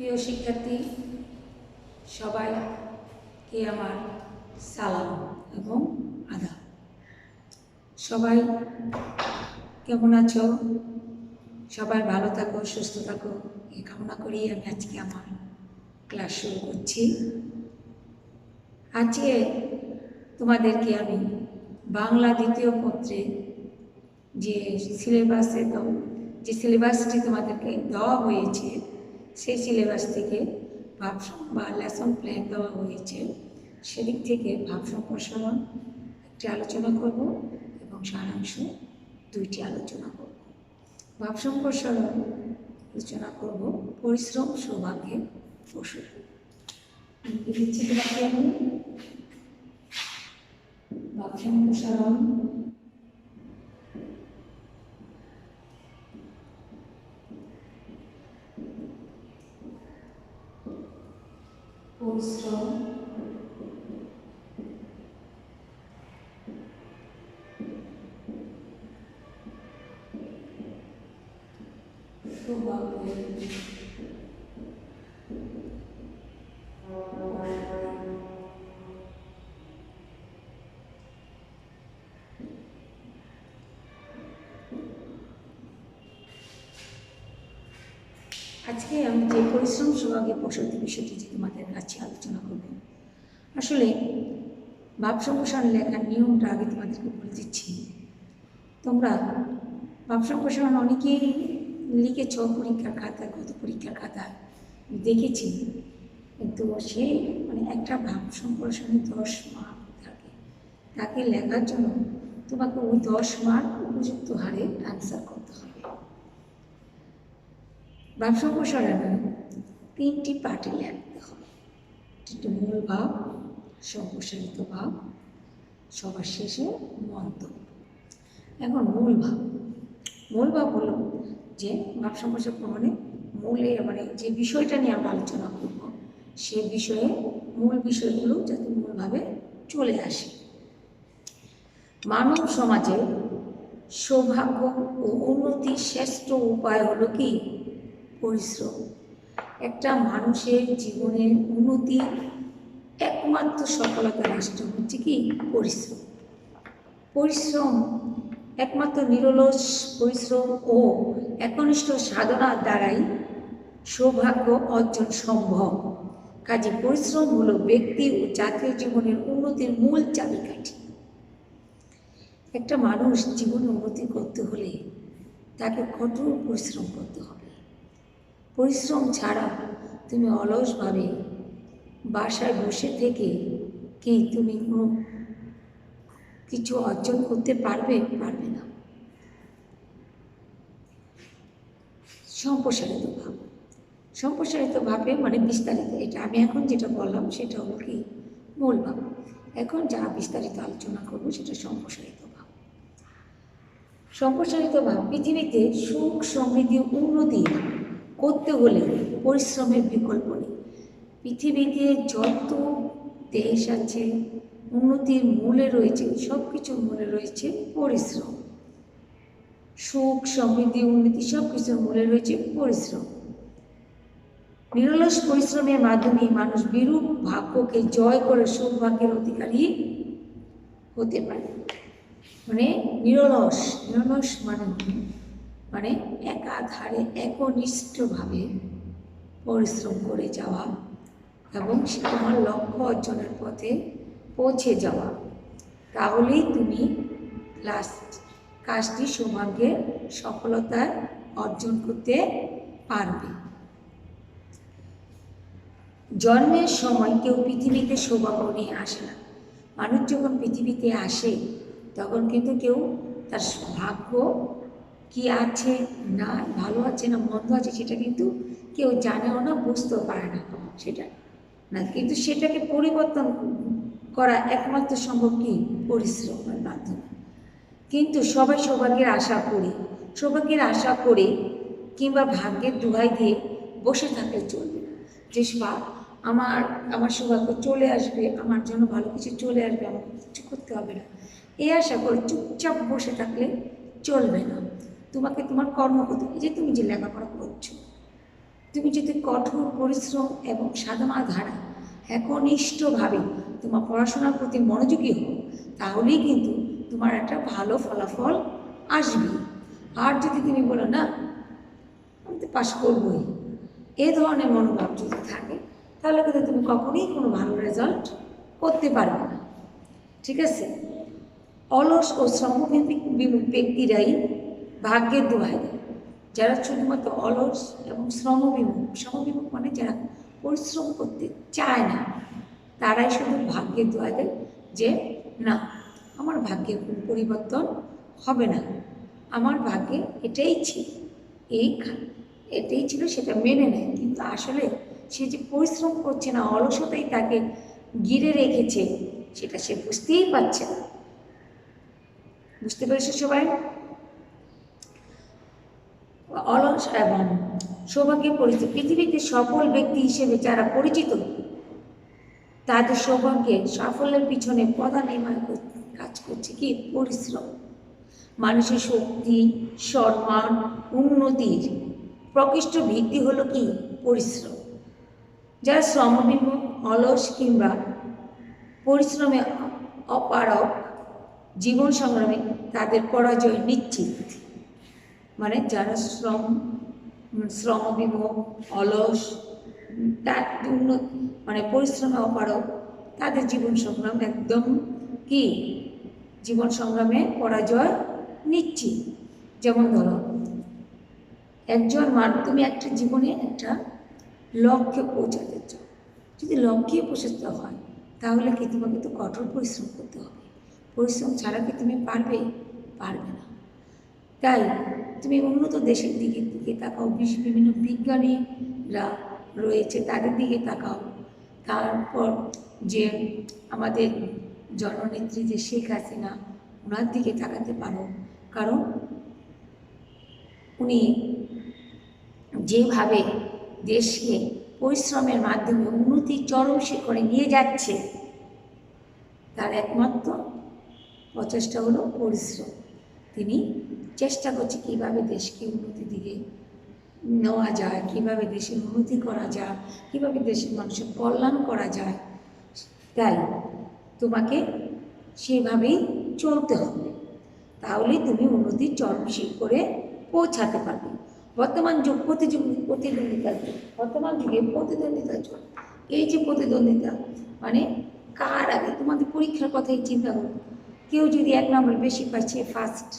প্রিয় শিক্ষার্থী সবাইকে আমার সালাম এবং আদাব। সবাই কেমন আছো? সবাই ভালো থাকো, সুস্থ থাকো, এই কামনা করেই আমি আজকে আমার ক্লাস শুরু করছি। আজকে তোমাদেরকে আমি বাংলা দ্বিতীয় পত্রে যে সিলেবাসটি তোমাদেরকে দেওয়া হয়েছে সেই সিলেবাস থেকে ভাবসাম্য বা লেসন প্ল্যান দেওয়া হয়েছে, সেদিক থেকে ভাব সম্প্রসারণ একটি আলোচনা করব এবং সারাংশ দুইটি আলোচনা করব। ভাব সম্প্রসারণ আলোচনা করব পরিশ্রম সৌভাগ্যের ওষুধ। দিচ্ছি তোমাকে আমি ভাব সম্প্রসারণ পরিশ্রম সৌভাগ্যের আজকে আমি যে পরিশ্রম সৌভাগ্যের প্রসূতি বিষয়টি যে তোমাদের কাছে আলোচনা করব, আসলে ভাব সম্প্রসারণ লেখার নিয়মটা আগে তোমাদেরকে বলে দিচ্ছি। তোমরা ভাব সম্প্রসারণ অনেকেই লিখেছ পরীক্ষার খাতায়, গত পরীক্ষার খাতায় দেখেছি, কিন্তু সে একটা ভাব সম্প্রসারণে 10 মার্ক থাকে। তাকে লেখার জন্য তোমাকে ওই 10 মার্ক উপযুক্ত হারে অ্যান্সার করতে হবে। ভাব সম্প্রসারণে 3টি পার্টে লিখতে হবে। একটি মূল ভাব, সম্প্রসারিত ভাব, সবার শেষে মন্তব্য। এখন মূল ভাব হলো যে ভাব সম্প্রসারণ মূলে যে বিষয়টা নিয়ে আমরা আলোচনা করব, সে বিষয়ে মূল বিষয়গুলো যাতে মূলভাবে চলে আসে। মানব সমাজে সৌভাগ্য ও উন্নতির শ্রেষ্ঠ উপায় হলো কি? পরিশ্রম। একটা মানুষের জীবনের উন্নতির একমাত্র সফলতার রাষ্ট্র হচ্ছে কি? পরিশ্রম একমাত্র নিরলস পরিশ্রম ও একনিষ্ঠ সাধনার দ্বারাই সৌভাগ্য অর্জন সম্ভব। কাজে পরিশ্রম হলো ব্যক্তি ও জাতীয় জীবনের উন্নতির মূল চাবিকাঠি। একটা মানুষ জীবনে উন্নতি করতে হলে তাকে কঠোর পরিশ্রম করতে হবে। পরিশ্রম ছাড়া তুমি অলসভাবে বাসায় বসে থেকে কি তুমি কোনো কিছু অর্জন করতে পারবে না। সম্প্রসারিত ভাবে বিস্তারিত, এটা আমি এখন যেটা বললাম সেটা হলো কি? মূল ভাব। এখন যা বিস্তারিত আলোচনা করব সেটা সম্প্রসারিত ভাব। পৃথিবীতে সুখ সমৃদ্ধি উন্নতি করতে হলে পরিশ্রমের বিকল্প নেই। পৃথিবীতে যত দেশ আছে, উন্নতির মূলে রয়েছে, সব কিছুর মূলে রয়েছে পরিশ্রম। সুখ সমৃদ্ধি উন্নতি সব কিছুর মূলে রয়েছে পরিশ্রম। নিরলস পরিশ্রমের মাধ্যমে মানুষ বিরূপ ভাগ্যকে জয় করে সৌভাগ্যের অধিকারী হতে পারে। নিরলস একাধারে একনিষ্ঠভাবে পরিশ্রম করে যাওয়া এবং সে তোমার লক্ষ্য অর্জনের পথে পৌঁছে যাওয়া, তাহলেই তুমি কাজটি সৌভাগ্যের সফলতায় অর্জন করতে পারবে। জন্মের সময় কেউ পৃথিবীতে সৌভাগ্য নিয়ে আসে না। মানুষ যখন পৃথিবীতে আসে তখন কিন্তু কেউ তার ভাগ্য কি আছে, না ভালো আছে না মন্দ আছে, সেটা কিন্তু কেউ জানেও না, বুঝতেও পারে না সেটা না। কিন্তু সেটাকে পরিবর্তন করা একমাত্র সম্ভব কি? পরিশ্রমের মাধ্যমে। কিন্তু সবাই সৌভাগ্যের আশা করে কিংবা ভাগ্যের দোহাই দিয়ে বসে থাকলে চলবে না। যে আমার সৌভাগ্য চলে আসবে, আমার জন্য ভালো কিছু চলে আসবে, আমাকে কিছু করতে হবে না, এই আশা করে চুপচাপ বসে থাকলে চলবে না। তোমাকে তোমার কর্ম করতে, যে তুমি যে লেখাপড়া করছো, তুমি যদি কঠোর পরিশ্রম এবং সাধনা ধারা একনিষ্ঠভাবে তোমার পড়াশোনার প্রতি মনোযোগী হও, তাহলেই কিন্তু তোমার একটা ভালো ফলাফল আসবে। আর যদি তুমি বলো না আমি তো পাশ করবই, এ ধরনের মনোভাব যদি থাকে, তাহলে কিন্তু তুমি কখনোই কোনো ভালো রেজাল্ট করতে পারবে না। ঠিক আছে? অলস ও শ্রমবিমুখ ব্যক্তিরাই ভাগ্যের দোহাই দেয়। যারা শুধুমাত্র অলস এবং শ্রমবিমুখ মানে যারা পরিশ্রম করতে চায় না, তারাই শুধু ভাগ্যের দোহাই দেয় যে না, আমার ভাগ্যে কোনো পরিবর্তন হবে না, আমার ভাগ্যে এটাই ছিল, এটাই ছিল, সেটা মেনে নেয়। কিন্তু আসলে সে যে পরিশ্রম করছে না, অলসতাই তাকে ঘিরে রেখেছে, সেটা সে বুঝতেই পারছে না। বুঝতে পেরেছো সবাই? অলস এবং সৌভাগ্যের পরিচিত পৃথিবীতে সফল ব্যক্তি হিসেবে যারা পরিচিত, তাদের সৌভাগ্যের সাফল্যের পিছনে প্রধান কাজ করছে কি? পরিশ্রম। মানুষের শক্তি, সম্মান, উন্নতির প্রকৃষ্ট ভিত্তি হলো কি? পরিশ্রম। যারা শ্রমবিমুখ, অলস কিংবা পরিশ্রমে অপারক জীবন সংগ্রামে, তাদের পরাজয় নিশ্চিত। মানে যারা শ্রমবিমুখ, অলস, তার মানে পরিশ্রমে অপারক, তাদের জীবন সংগ্রাম একদম কি? জীবন সংগ্রামে পরাজয় নিশ্চিত। যেমন ধরো তুমি একটা জীবনে একটা লক্ষ্যে পৌঁছাতে চাও, যদি লক্ষ্যে পৌঁছাতে হয় তাহলে কি তোমাকে তো কঠোর পরিশ্রম করতে হবে। পরিশ্রম ছাড়া কি তুমি পারবে? পারবে না। তাই তুমি উন্নত দেশের দিকে তাকাও, বিভিন্ন বিজ্ঞানীরা রয়েছে তাদের দিকে তাকাও, তারপর যে আমাদের জননেত্রী যে শেখ হাসিনা, ওনার দিকে তাকাতে পারো। কারণ উনি যেভাবে দেশকে পরিশ্রমের মাধ্যমে উন্নতির চরম শিখরে নিয়ে যাচ্ছে, তার একমাত্র প্রচেষ্টা হলো পরিশ্রম। তিনি চেষ্টা করছে কীভাবে দেশকে উন্নতির দিকে নেওয়া যায়, কীভাবে দেশের উন্নতি করা যায়, কীভাবে দেশের মানুষের কল্যাণ করা যায়। তাই তোমাকে সেভাবেই চলতে হবে, তাহলেই তুমি উন্নতির চরম শিখরে পৌঁছাতে পারবে। বর্তমান যুগে প্রতিদ্বন্দ্বিতার জন্য, এই যে প্রতিদ্বন্দ্বিতা মানে কার আগে, তোমাদের পরীক্ষার কথাই চিন্তা করো। কেউ যদি 1 নম্বর বেশি পাচ্ছে ফার্স্ট,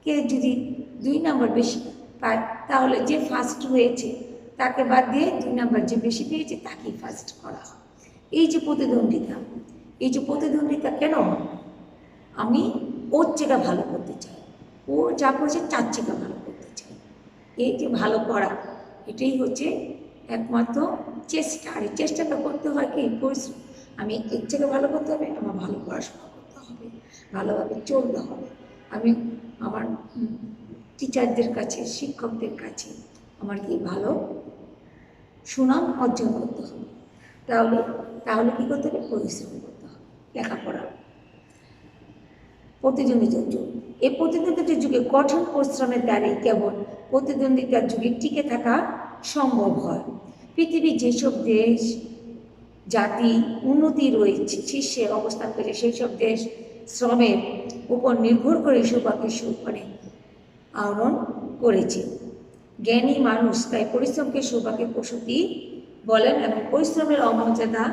কেউ যদি 2 নম্বর বেশি পায়, তাহলে যে ফার্স্ট হয়েছে তাকে বাদ দিয়ে 2 নম্বর যে বেশি পেয়েছে তাকেই ফার্স্ট করা হয়। এই যে প্রতিদ্বন্দ্বিতা কেন? আমি ওর চেয়ে ভালো করতে চাই, ও যা করেছে তার চেয়ে ভালো করতে চাই। এই যে ভালো করা, এটাই হচ্ছে একমাত্র চেষ্টা। আর এই চেষ্টাটা করতে হয় কি? পরিশ্রম। আমি এর থেকে ভালো করতে হবে, আমার ভালো পড়াশোনা করতে হবে, ভালোভাবে চলতে হবে, আমি আমার টিচারদের কাছে, শিক্ষকদের কাছে আমার কি ভালো সুনাম অর্জন করতে হবে। তাহলে কী করতে হবে? পরিশ্রম করতে হবে। লেখাপড়া, প্রতিদ্বন্দ্বিতার যুগ। এই প্রতিদ্বন্দ্বিতার যুগে কঠোর পরিশ্রমের দ্বারাই কেবল প্রতিদ্বন্দ্বিতার যুগে টিকে থাকা সম্ভব হয়। পৃথিবীর যেসব দেশ জাতি উন্নতি রয়েছে, শীর্ষে অবস্থান করেছে, সেই সব দেশ শ্রমের উপর নির্ভর করে সৌভাগ্যের সুফলে আহরণ করেছে। জ্ঞানী মানুষ তাই পরিশ্রমকে সৌভাগ্যের প্রসূতি বলেন এবং পরিশ্রমের অমর্যাদা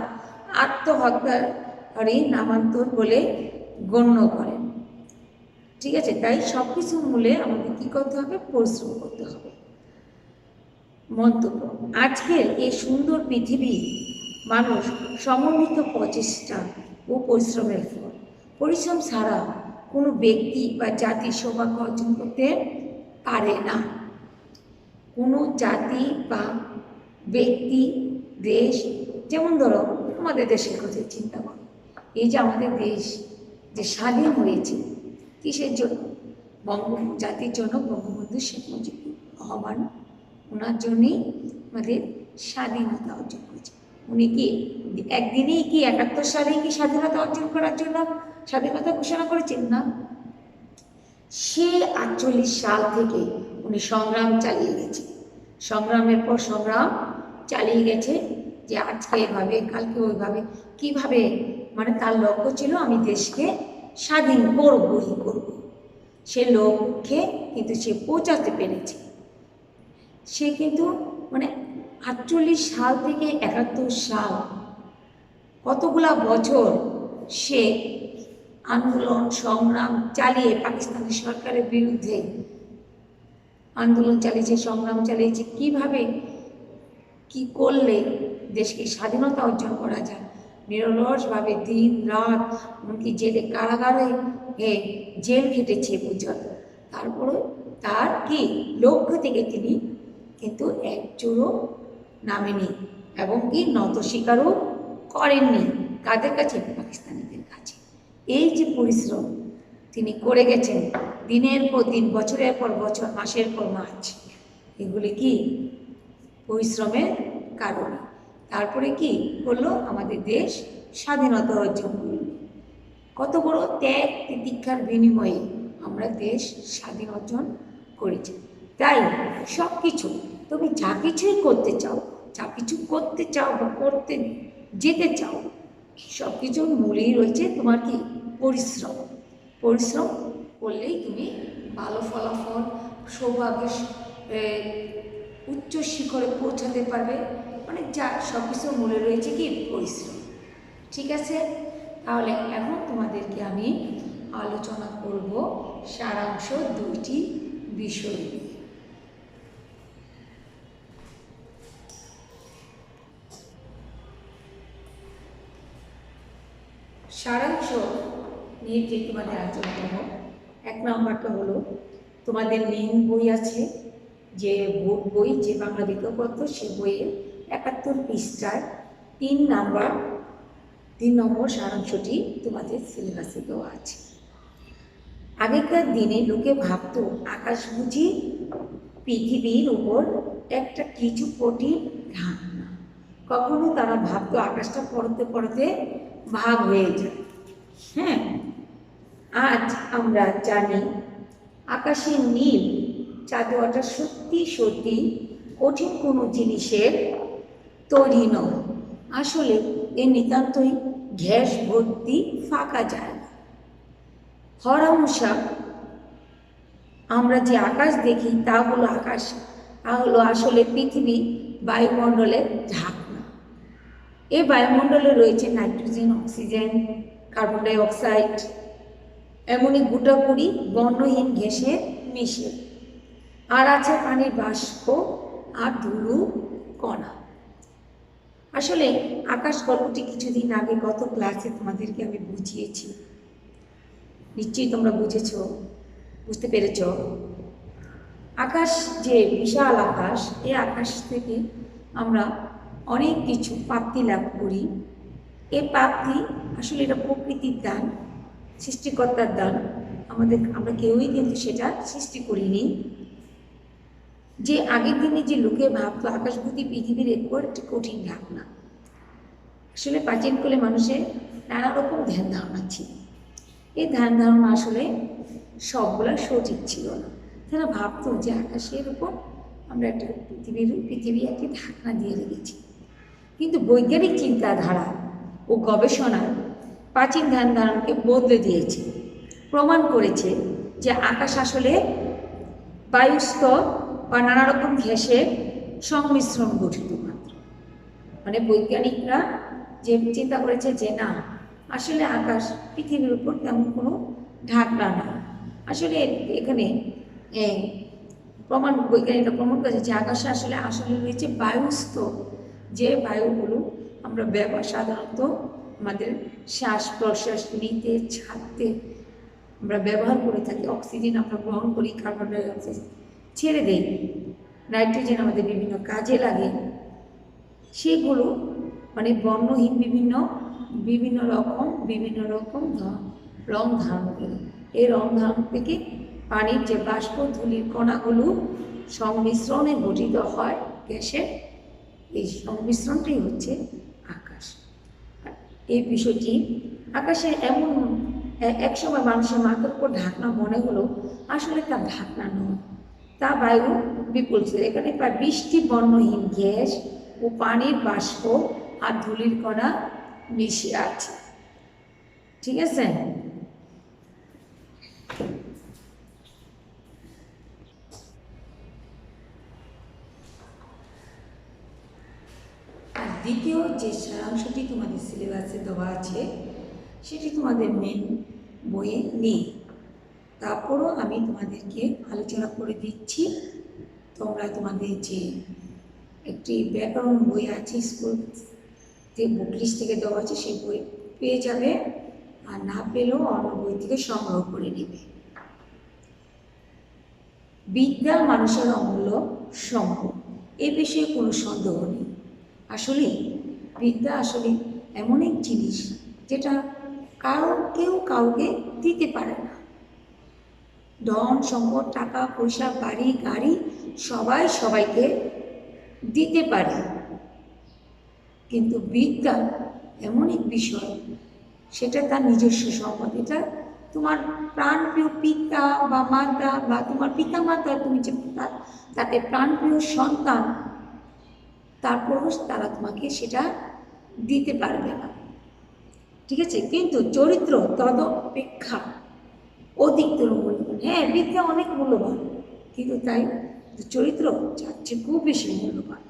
আত্মহত্যারই নামান্তর বলে গণ্য করেন। ঠিক আছে? তাই সব কিছুর মূলে আমাদের কী করতে হবে? পরিশ্রম করতে হবে। মন্তব্য: আজকের এই সুন্দর পৃথিবী মানুষ সমন্বিত প্রচেষ্টা ও পরিশ্রমের ফল। পরিশ্রম ছাড়া কোনো ব্যক্তি বা জাতি সৌভাগ্য অর্জন করতে পারে না। কোনো জাতি বা ব্যক্তি, দেশ, যেমন ধরো আমাদের দেশের কথা চিন্তা করো। এই যে আমাদের দেশ যে স্বাধীন হয়েছে, কিসের জন্য? জাতির জন্য বঙ্গবন্ধু শেখ মুজিবুর রহমান, ওনার জন্যেই আমাদের স্বাধীনতা অর্জন করেছে। উনি কি একদিনেই কি 71 সালেই কি স্বাধীনতা অর্জন করার জন্য স্বাধীনতা ঘোষণা করেছেন? না, সে 48 সাল থেকে উনি সংগ্রাম চালিয়ে গেছে। সংগ্রামের পর সংগ্রাম চালিয়ে গেছে, যে আজকে এভাবে কালকে ওইভাবে, কিভাবে, মানে তার লক্ষ্য ছিল আমি দেশকে স্বাধীন করবই করব। সে লক্ষ্যে কিন্তু সে পৌঁছাতে পেরেছে। সে কিন্তু মানে 48 সাল থেকে 71 সাল, কতগুলা বছর সে আন্দোলন সংগ্রাম চালিয়ে পাকিস্তানি সরকারের বিরুদ্ধে আন্দোলন চালিয়েছে, সংগ্রাম চালিয়েছে, কিভাবে কি করলে দেশকে স্বাধীনতা অর্জন করা যায়। নিরলসভাবে দিন রাত, এমনকি জেলে কারাগারে জেল খেটেছে পর্যন্ত। তারপরে তার কি লক্ষ্য থেকে তিনি কিন্তু একজোড়ও নামেনি এবং কি নত স্বীকারও করেননি। কাদের কাছে? পাকিস্তানিদের কাছে। এই যে পরিশ্রম তিনি করে গেছেন দিনের পর দিন, বছরের পর বছর, মাসের পর মাস, এগুলি কি পরিশ্রমের কারণে। তারপরে কি করলো? আমাদের দেশ স্বাধীনতা অর্জন করল। কত বড় ত্যাগ তিতিক্ষার বিনিময়ে আমরা দেশ স্বাধীন অর্জন করেছি। তাই সব কিছু তুমি যা কিছুই করতে চাও, যা কিছু করতে চাও বা করতে যেতে চাও, সব কিছুর মূলেই রয়েছে তোমার কি পরিশ্রম। পরিশ্রম করলেই তুমি ভালো ফলাফল, সৌভাগ্যের উচ্চ শিখরে পৌঁছাতে পারবে। মানে যা সব কিছুর মূলে রয়েছে কি পরিশ্রম। ঠিক আছে, তাহলে এখন তোমাদেরকে আমি আলোচনা করব সারাংশ 2টি বিষয় নিয়ে। সারাংশ নিয়ে যে তোমাদের আলোচনা করব, 1 নম্বরটা হলো তোমাদের মেন বই আছে, যে বোর্ড বই, যে বাংলা বিজ্ঞপত্র, সে বইয়ের 71 পৃষ্ঠার 3 নম্বর সারাংশটি তোমাদের সিলেবাসে দেওয়া আছে। আগেকার দিনে লোকে ভাবত আকাশ বুঝি পৃথিবীর উপর একটা কিছু কঠিন ঢাকনা। কখনো তারা ভাবতো আকাশটা পড়তে পড়তে ভাগ হয়ে যায়। হ্যাঁ, আজ আমরা জানি আকাশের নীল চাঁদোয়াটা সত্যি সত্যি কঠিন কোনো জিনিসের তৈরি নয়। আসলে এ নিতান্তই গ্যাস ভর্তি ফাঁকা জায়গা। হরহামেশা আমরা যে আকাশ দেখি তা হলো আসলে পৃথিবী বায়ুমণ্ডলের ঢাকনা। এই বায়ুমণ্ডলে রয়েছে nitrogen, oxygen, carbon die oxide, এমনই গুটাগুড়ি বর্ণহীন গ্যাসের মিশে, আর আছে পানির বাষ্প আর ধুলো কণা। আসলে আকাশ গল্পটি কিছুদিন আগে গত ক্লাসে তোমাদেরকে আমি বুঝিয়েছি, নিশ্চয়ই তোমরা বুঝতে পেরেছ। আকাশ যে বিশাল আকাশ, এই আকাশ থেকে আমরা অনেক কিছু প্রাপ্তি লাভ করি। এই প্রাপ্তি আসলে এটা প্রকৃতির দান, সৃষ্টিকর্তার দান। আমরা কেউই কিন্তু সেটা সৃষ্টি করিনি। যে আগের দিনে যে লোকে ভাবতো আকাশভূতি পৃথিবীর একটি কঠিন ঢাকনা, আসলে প্রাচীনকালে মানুষের নানা রকম ধ্যান ধারণা ছিল। এই ধ্যান ধারণা আসলে সবগুলো সঠিক ছিল না। তারা ভাবতো যে আকাশের উপর আমরা একটা পৃথিবী একটি ঢাকনা দিয়ে রেখেছি। কিন্তু বৈজ্ঞানিক চিন্তাধারা ও গবেষণা প্রাচীন ধ্যান ধারণাকে বদলে দিয়েছে, প্রমাণ করেছে যে আকাশ আসলে বায়ুস্তর বা নানা রকম গ্যাসের সংমিশ্রণ গঠিত মাত্র। মানে বৈজ্ঞানিকরা যে চিন্তা করেছে যে না, আসলে আকাশ পৃথিবীর উপর তেমন কোনো ঢাকনা না। আসলে এখানে বৈজ্ঞানিকরা প্রমাণ করেছে যে আকাশে আসলে রয়েছে বায়ুস্তর, যে বায়ুগুলো আমরা সাধারণত আমাদের শ্বাস প্রশ্বাস নিতে ছাড়তে আমরা ব্যবহার করে থাকি। অক্সিজেন আমরা গ্রহণ করি, কার্বন ডাই অক্সাইড ছেড়ে দেই, নাইট্রোজেন আমাদের বিভিন্ন কাজে লাগে। সেগুলো মানে বর্ণহীন বিভিন্ন রকম রং ধারণ করে। এই রং ধারণ থেকে পানির যে বাষ্প ধূলির কণাগুলো সংমিশ্রণে গঠিত হয় গ্যাসের, এই সংমিশ্রণটাই হচ্ছে আকাশ। এই বিষয়টি আকাশে এমন একসময় মানুষের মাথার উপর ঢাকনা মনে হলো, আসলে তার ঢাকনা নয়। তা বায়ু বিপুল ছিল। এখানে প্রায় 20টি বর্ণহীন গ্যাস ও পানির বাষ্প আর ধূলির কণা মিশে আছে। ঠিক আছে? আর দ্বিতীয় যে সারাংশটি তোমাদের সিলেবাসে দেওয়া আছে সেটি তোমাদের মেন বইয়ে নেই, তারপরও আমি তোমাদেরকে আলোচনা করে দিচ্ছি। তোমরা তোমাদের যে একটি ব্যাকরণ বই আছে স্কুলতে বুক লিস্ট থেকে দেওয়া আছে সেই বই পেয়ে যাবে, আর না পেলেও অন্য বই থেকে সংগ্রহ করে নেবে। বিদ্যা মানুষের অমূল্য সম্পদ, এ বিষয়ে কোনো সন্দেহ নেই। আসলে বিদ্যা আসলে এমন এক জিনিস যেটা কেউ কাউকে দিতে পারে না। ধন সম্পদ, টাকা পয়সা, বাড়ি গাড়ি সবাই সবাইকে দিতে পারে, কিন্তু বিদ্যা এমন এক বিষয় সেটা তার নিজস্ব সম্পদ। এটা তোমার প্রাণপ্রিয় পিতা বা মাতা বা তোমার পিতা মাতা, তুমি যে তাতে প্রাণপ্রিয় সন্তান, তারপরও তারা তোমাকে সেটা দিতে পারবে না। ঠিক আছে? কিন্তু চরিত্র তদপেক্ষা অধিকতর মূল্যবান। হ্যাঁ, বিদ্যা অনেক মূল্যবান, কিন্তু তাই চরিত্র যাচ্ছে খুব বেশি মূল্যবান।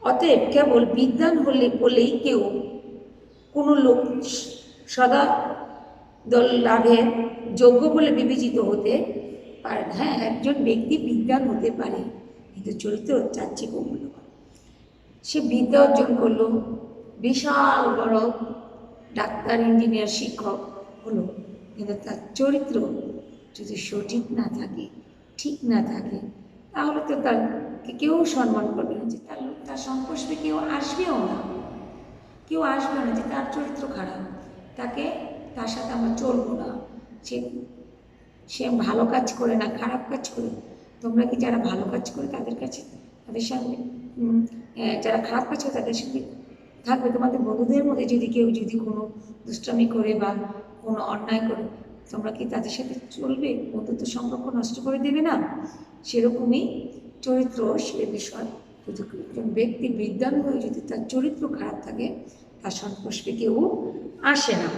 অতএব কেবল বিদ্বান বলেই কেউ কোনো লোক সদা দল লাভের যোগ্য বলে বিবেচিত হতে পারে না। হ্যাঁ, একজন ব্যক্তি বিদ্বান হতে পারে, কিন্তু চরিত্র যাচ্ছে খুব মূল্যবান। সে বিদ্যা অর্জন করলো, বিশাল বড় ডাক্তার, ইঞ্জিনিয়ার, শিক্ষক হলো, কিন্তু তার চরিত্র যদি সঠিক না থাকে, ঠিক না থাকে, তাহলে তো তাকে কেউ সম্মান করবে না, যে তার সংস্পর্শে কেউ আসবেও না, কেউ আসবে না, যে তার চরিত্র খারাপ, তার সাথে আমরা চলবো না, সে ভালো কাজ করে না, খারাপ কাজ করে। তোমরা কি যারা ভালো কাজ করে তাদের সঙ্গে যারা খারাপ কাজ করে তাদের সঙ্গে থাকবে? তোমাদের বন্ধুদের মধ্যে যদি কোনো দুষ্টামি করে বা কোনো অন্যায় করে, তোমরা কি তাদের সাথে চলবে? বন্ধুত্ব সম্পর্ক নষ্ট করে দেবে না? সেরকমই চরিত্র সে বিষয়। একজন ব্যক্তি বিদ্বান হয়ে যদি তার চরিত্র খারাপ থাকে, তার সংস্পর্শে কেউ আসে না।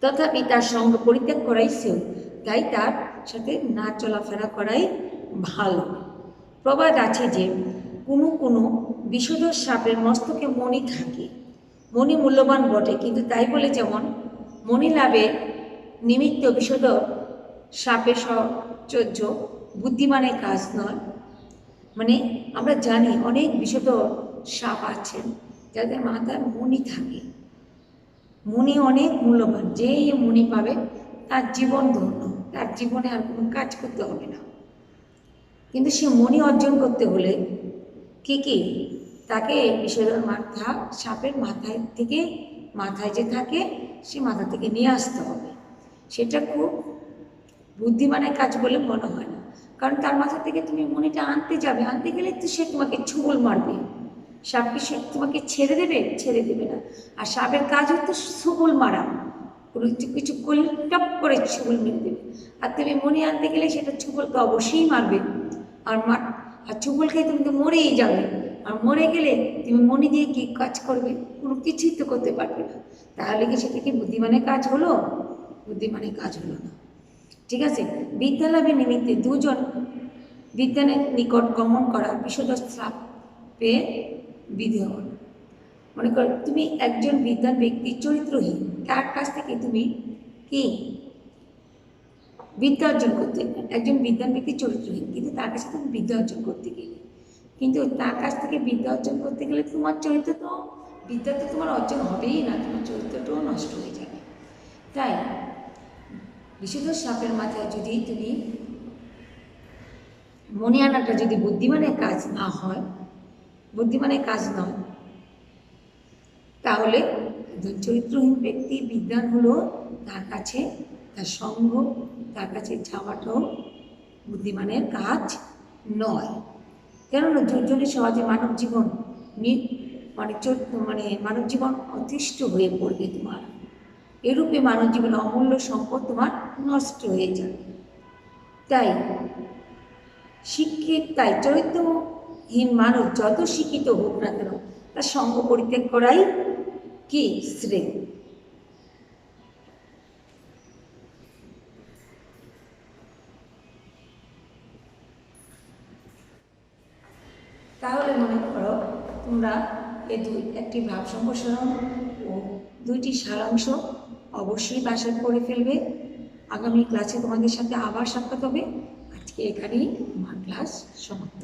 তথাপি তার সঙ্গ পরিত্যাগ করাই শ্রেয়, তাই তার সাথে না চলাফেরা করাই ভালো। প্রবাদ আছে যে কোনো বিষধর সাপের মস্তকে মণি থাকে, মণি মূল্যবান বটে, কিন্তু তাই বলে যেমন মণি লাভের নিমিত্ত বিষধর সাপের সহচর্য বুদ্ধিমানের কাজ নয়। মানে আমরা জানি অনেক বিষধর সাপ আছেন যাদের মাথায় মণি থাকে। মণি অনেক মূল্যবান, যে মণি পাবে তার জীবন ধন্য, তার জীবনে আর কোনো কাজ করতে হবে না। কিন্তু সে মণি অর্জন করতে হলে কি তাকে বিষধর সাপের মাথায় যে থাকে, সে মাথা থেকে নিয়ে আসতে হবে। সেটা খুব বুদ্ধিমানের কাজ বলে মনে হয় না, কারণ তার মাথা থেকে তুমি মণিটা আনতে গেলে তো সে তোমাকে ছুবল মারবে। সাপ কি সে তোমাকে ছেড়ে দেবে না। আর সাপের কাজ হতো ছুবল মারা, কিছু করলে টপ করে ছুবল মেরে দেবে। আর তুমি মণি আনতে গেলে সেটা ছুবলকে অবশ্যই মারবে, আর ছুবল খেয়ে তুমি তো মরেই যাবে। আর মরে গেলে তুমি মণি দিয়ে কি কাজ করবে? কোনো কিছুই তো করতে পারবে না। তাহলে কি সেটা কি বুদ্ধিমানের কাজ হলো? বুদ্ধিমানের কাজ হলো না। ঠিক আছে? বিদ্যা লাভের নিমিত্তে দুজন বিদ্বানের নিকট গমন করা বিষধর সাপে বিধেয়। মনে করো তুমি একজন বিদ্বান ব্যক্তি চরিত্রহীন, তার কাছ থেকে তুমি কি বিদ্যা অর্জন করতে? একজন বিদ্বান ব্যক্তি চরিত্রহীন, কিন্তু তার কাছে তুমি বিদ্যা অর্জন করতে গেলে, কিন্তু তার কাছ থেকে বিদ্যা অর্জন করতে গেলে তোমার বিদ্যা তো তোমার অর্জন হবেই না, তোমার চরিত্রটাও নষ্ট হয়ে যাবে। তাই বিষধর সাপের মাথায় যদি তুমি মণি আনাটা যদি বুদ্ধিমানের কাজ নয়, তাহলে চরিত্রহীন ব্যক্তি বিদ্বান হলো তার কাছে তার সঙ্গ, তার কাছে যাওয়াটাও বুদ্ধিমানের কাজ নয়। কেননা দুর্জনে সহজে মানব জীবন মানব জীবন অতিষ্ঠ হয়ে পড়বে তোমার। এরূপে মানব জীবনে অমূল্য সম্পদ তোমার নষ্ট হয়ে যাবে। তাই চরিত্রহীন মানুষ যত শিক্ষিত হোক না কেন তার সঙ্গ পরিত্যাগ করাই কি শ্রেয়। তাহলে মনে করো তোমরা একটি ভাব সম্প্রসারণ ও দুইটি সারাংশ অবশ্যই বাসায় করে ফেলবে। আগামী ক্লাসে তোমাদের সাথে আবার সাক্ষাৎ হবে। আজকে এখানেই আমার ক্লাস সমাপ্ত।